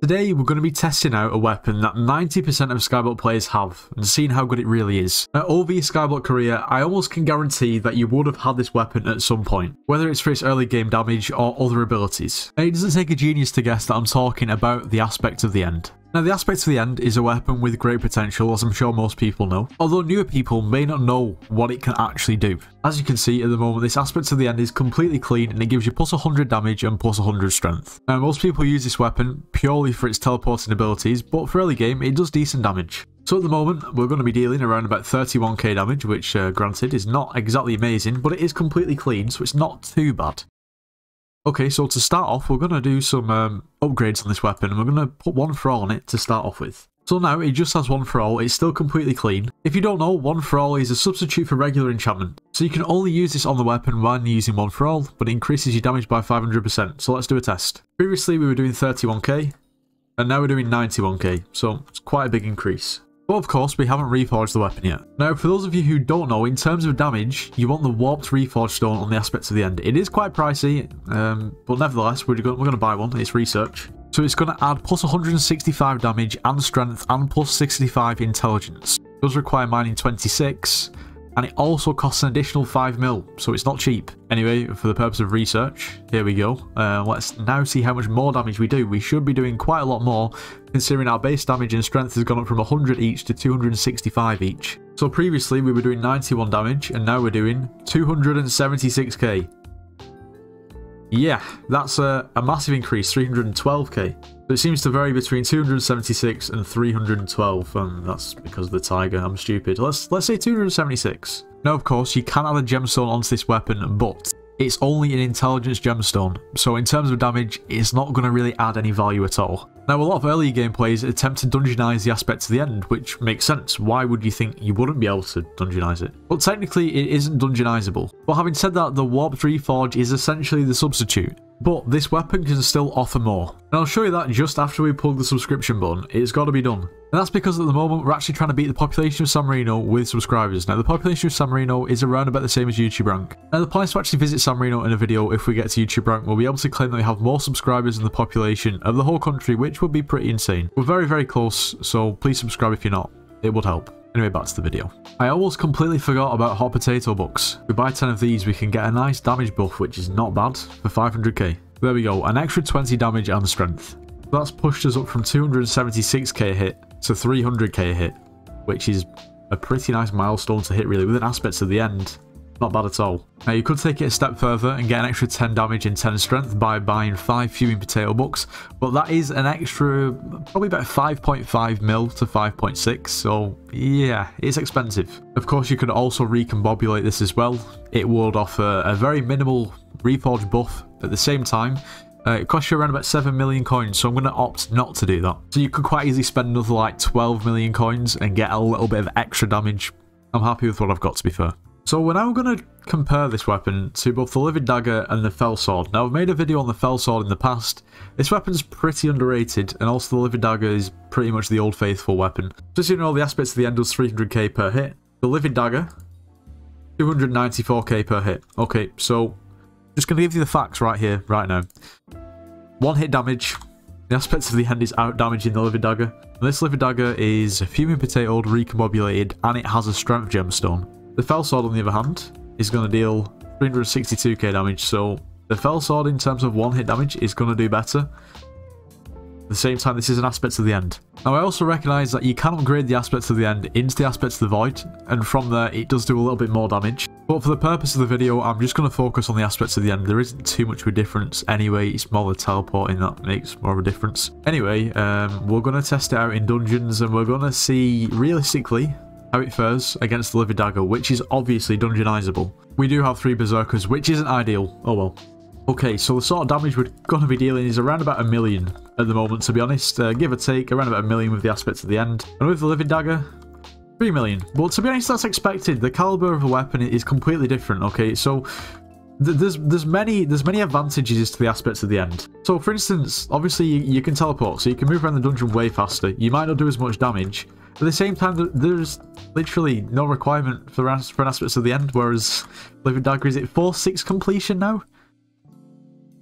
Today we're going to be testing out a weapon that 90% of Skyblock players have and seeing how good it really is. Now, over your Skyblock career, I almost can guarantee that you would have had this weapon at some point, whether it's for its early game damage or other abilities. Now, it doesn't take a genius to guess that I'm talking about the Aspect of the End. Now, the Aspect of the End is a weapon with great potential, as I'm sure most people know, although newer people may not know what it can actually do. As you can see at the moment, this Aspect of the End is completely clean and it gives you plus 100 damage and plus 100 strength. Now, most people use this weapon purely for its teleporting abilities, but for early game, it does decent damage. So at the moment, we're going to be dealing around about 31k damage, which granted is not exactly amazing, but it is completely clean, so it's not too bad. Okay, so to start off, we're going to do some upgrades on this weapon, and we're going to put One for All on it to start off with. So now, it just has One for All, it's still completely clean. If you don't know, One for All is a substitute for regular enchantment. So you can only use this on the weapon when using One for All, but it increases your damage by 500%, so let's do a test. Previously, we were doing 31k, and now we're doing 91k, so it's quite a big increase. But of course, we haven't reforged the weapon yet. Now, for those of you who don't know, in terms of damage, you want the Warped Reforged Stone on the Aspects of the End. It is quite pricey, but nevertheless, we're going to buy one. It's research. So it's going to add plus 165 damage and strength and plus 65 intelligence. It does require mining 26, and it also costs an additional 5 mil, so it's not cheap. Anyway, for the purpose of research, here we go. Let's now see how much more damage we do. We should be doing quite a lot more, considering our base damage and strength has gone up from 100 each to 265 each. So previously we were doing 91 damage, and now we're doing 276k. Yeah, that's a massive increase, 312k. So it seems to vary between 276 and 312, and that's because of the tiger. I'm stupid. Let's say 276. Now, of course, you can add a gemstone onto this weapon, but it's only an intelligence gemstone, so in terms of damage, it's not going to really add any value at all. Now, a lot of early game players attempt to dungeonize the Aspect to the End, which makes sense. Why would you think you wouldn't be able to dungeonize it? But technically, it isn't dungeonizable. But having said that, the Warped Reforge is essentially the substitute. But this weapon can still offer more. And I'll show you that just after we plug the subscription button. It's got to be done. And that's because at the moment we're actually trying to beat the population of San Marino with subscribers. Now, the population of San Marino is around about the same as YouTube rank. Now, the plan is to actually visit San Marino in a video. If we get to YouTube rank, we'll be able to claim that we have more subscribers than the population of the whole country, which would be pretty insane. We're very, very close, so please subscribe if you're not. It would help. Anyway, back to the video. I almost completely forgot about hot potato bucks. If we buy 10 of these, we can get a nice damage buff, which is not bad, for 500k. There we go, an extra 20 damage and strength. That's pushed us up from 276k hit to 300k hit, which is a pretty nice milestone to hit really, with an Aspect of the End. Not bad at all. Now, you could take it a step further and get an extra 10 damage and 10 strength by buying 5 fuming potato bucks, but that is an extra probably about 5.5 mil to 5.6, so yeah, it's expensive. Of course, you could also recombobulate this as well. It would offer a very minimal reforge buff at the same time. It costs you around about 7 million coins, so I'm going to opt not to do that. So you could quite easily spend another like 12 million coins and get a little bit of extra damage. I'm happy with what I've got, to be fair. So we're now going to compare this weapon to both the Livid Dagger and the Fell Sword. Now, I've made a video on the Fell Sword in the past. This weapon's pretty underrated, and also the Livid Dagger is pretty much the old faithful weapon. Just so you know, the Aspects of the End does 300k per hit. The Livid Dagger, 294k per hit. Okay, so just going to give you the facts right here, right now. 1 hit damage. The Aspects of the End is out damaging the Livid Dagger. And this Livid Dagger is fuming potatoed, recombobulated, and it has a strength gemstone. The Fell Sword, on the other hand, is going to deal 362k damage, so the Fell Sword, in terms of 1 hit damage, is going to do better. At the same time, this is an Aspect of the End. Now, I also recognise that you can upgrade the Aspects of the End into the Aspects of the Void, and from there, it does do a little bit more damage. But for the purpose of the video, I'm just going to focus on the Aspects of the End. There isn't too much of a difference anyway. It's more the teleporting that makes more of a difference. Anyway, we're going to test it out in dungeons, and we're going to see, realistically, how it fares against the Livid Dagger, which is obviously dungeonizable. We do have 3 Berserkers, which isn't ideal. Oh well. Okay, so the sort of damage we're going to be dealing is around about 1 million at the moment, to be honest. Give or take, around about 1 million with the Aspects of the End. And with the Livid Dagger, 3 million. But to be honest, that's expected. The caliber of the weapon is completely different, okay? So there's many advantages to the Aspects of the End. So for instance, obviously you can teleport, so you can move around the dungeon way faster. You might not do as much damage. At the same time, there's literally no requirement for an Aspects of the End, whereas Livid Dagger, is it 4/6 completion now?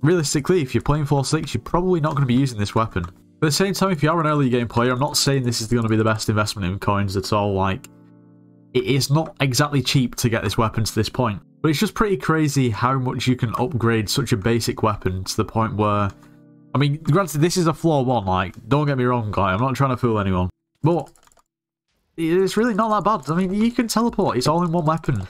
Realistically, if you're playing 4/6, you're probably not going to be using this weapon. At the same time, if you are an early game player, I'm not saying this is going to be the best investment in coins at all. Like, it is not exactly cheap to get this weapon to this point. But it's just pretty crazy how much you can upgrade such a basic weapon to the point where... I mean, granted, this is a floor 1, like, don't get me wrong, like, I'm not trying to fool anyone. But it's really not that bad. I mean, you can teleport. It's all in one weapon.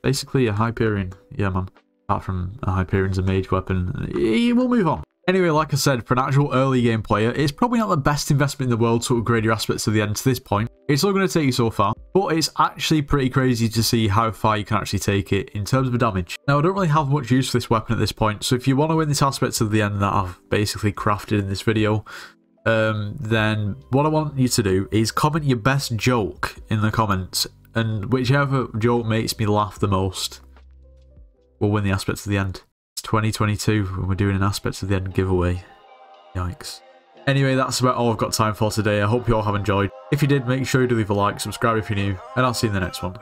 Basically a Hyperion. Yeah, man. Apart from a Hyperion's a mage weapon. We'll move on. Anyway, like I said, for an actual early game player, it's probably not the best investment in the world to upgrade your aspects to the end to this point. It's all going to take you so far, but it's actually pretty crazy to see how far you can actually take it in terms of damage. Now, I don't really have much use for this weapon at this point, so if you want to win this aspect to the end that I've basically crafted in this video, then what I want you to do is comment your best joke in the comments, and whichever joke makes me laugh the most will win the aspect to the end. 2022 and we're doing an aspect of the end giveaway. Yikes. Anyway, that's about all I've got time for today. I hope you all have enjoyed. If you did, make sure you do leave a like, subscribe if you're new, and I'll see you in the next one.